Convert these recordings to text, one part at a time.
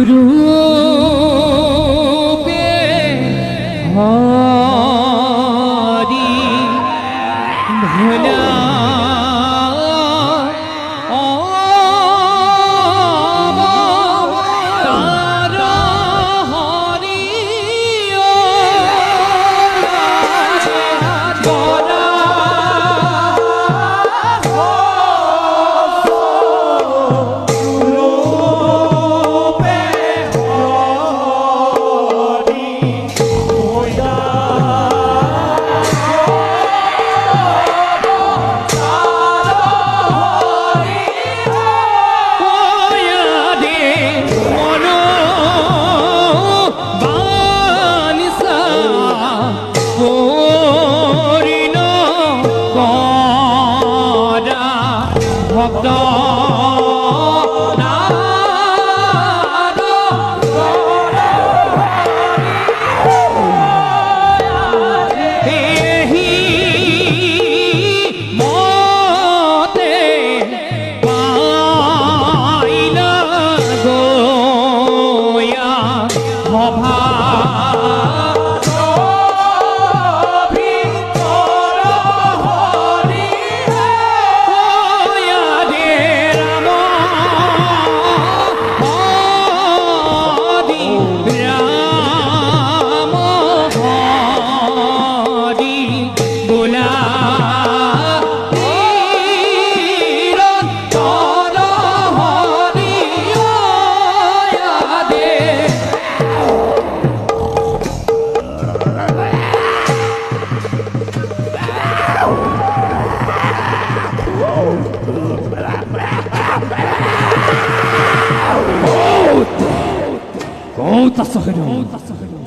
রূপে হরি ভোলা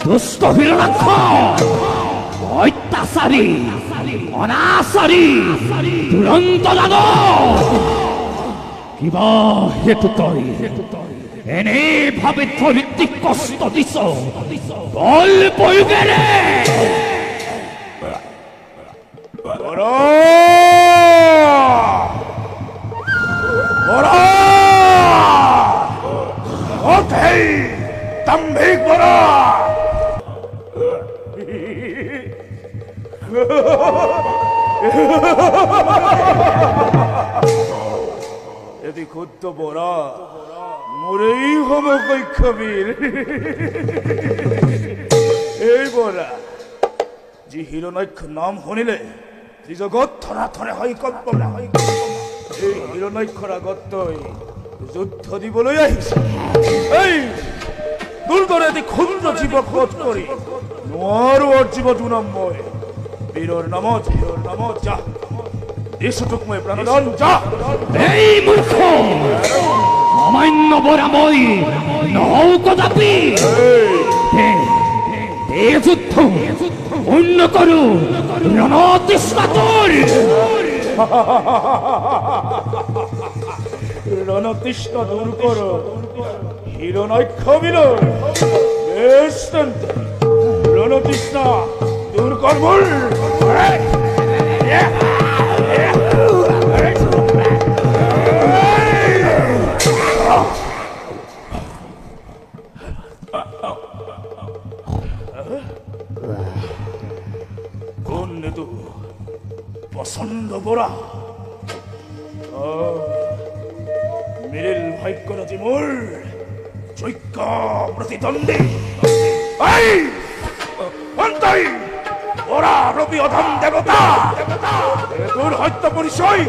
দুষ্ট হিরণাক্ষ অত্যাচারী অনাচারী দুরন্ত দানব কিবা হেতু তই এনে ভাবে ধরিত্রী কষ্ট দিছ বল প্ৰয়োগেৰে तंभीक बड़ा यदि खुद तो बोरा मुरे ही हम कोई खबीर ए बोरा जी हिरो नाइक नाम होने ले जी जगत थरा थरे हाई कल्पना ए हिरो नाइक खरा गत्तो যুদ্ধ দিবলৈ আহিছে এই দুৰ্গৰে ক্ষুদ্ৰ জীৱক বধ কৰি নোৱাৰো জীৱটো নাম মই বীৰৰ নামত যা দেশটোক মই প্ৰাণদান যা এই মূৰ্খ সামান্য বৰা মই নহও কদাপি এই যুদ্ধ পূৰ্ণ কৰো ৰণতৃষ্ণাটোৰ रणतृष्ण दूर करो हिरो नायक विनय रणतृष्ण दूर कर बोल कौन ने तू पसंद बोरा मेरे भाग्य राजी मोर যোগ্য প্রতিদ্বন্দ্বী এই অন্তই ওরা রবি অধম দেবতা তোর হত্যা পরিচয়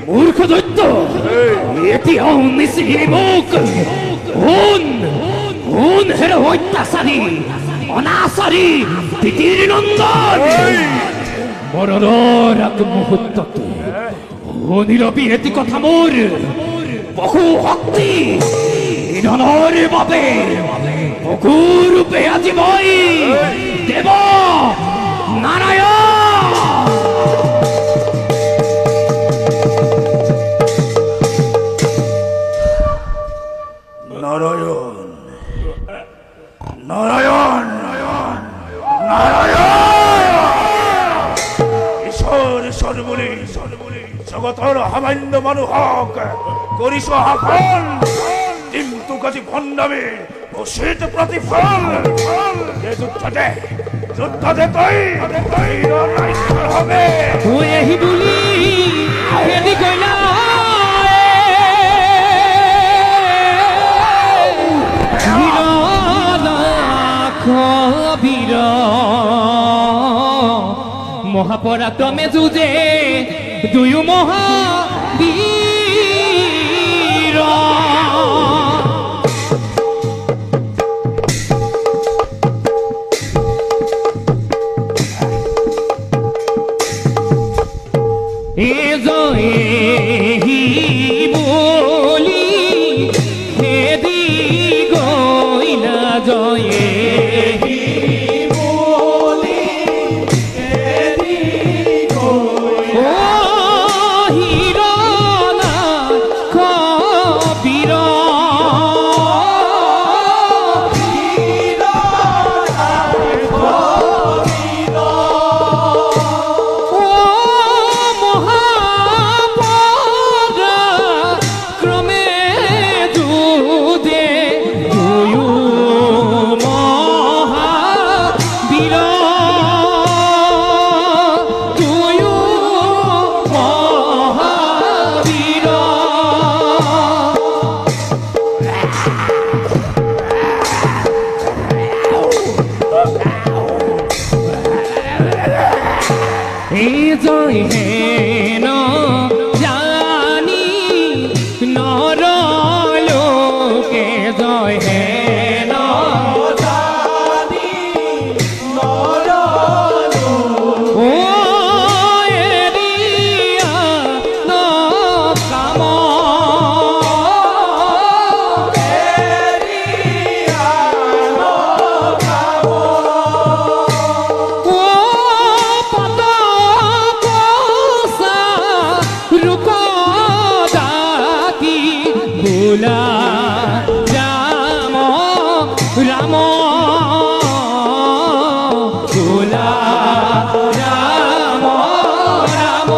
মূর্খ দৈত্য এতিয়াও নিশ্চিত মুখ কোন হের অত্যাচারী অনাচারী তিতির নন্দন মৰণৰ আগ মুহূৰ্তত নীৰৱী এটি কথা মোৰ বহু শক্তি নিধনৰ বাবে বহুৰূপে আজি মই দেৱ নাৰায়ণ নাৰায়ণ নাৰায়ণ নাৰায়ণ ঈশ্বৰ সৰ্বলি জগতৰ সামান্য মানুহক কৰিছ শাসন কিন্তু কাজী ভণ্ডামী উচিত প্ৰতিফল এই যুদ্ধতে তই হীৰনাখ্য হবে তুই আহি বুলি হেদি কইলা বীর মহাপরাক্রমে যুঁজে দুয়ো মহাবীর এ জয়ে বলি হেদি গইলা জয়ে জয় হেন জানি নর লোকে জয় হেন জানি নর ও এরিয়া ন কাম এরিয়া ন কাম ও পদ ভোলা রাম রাম ভোলা রাম রাম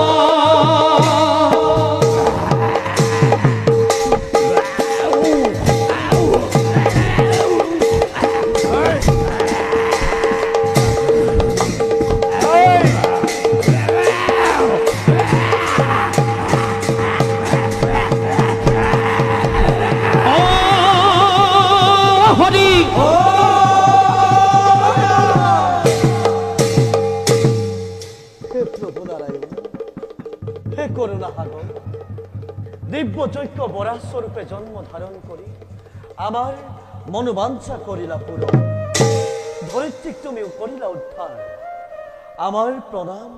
দিব্য চৈক্য বরাস্বরূপে জন্ম ধারণ করি আমার মনোবাঞ্ছা করিলা পূরণ ধরিত্রীক তুমি করিলা উদ্ধার আমার প্রণাম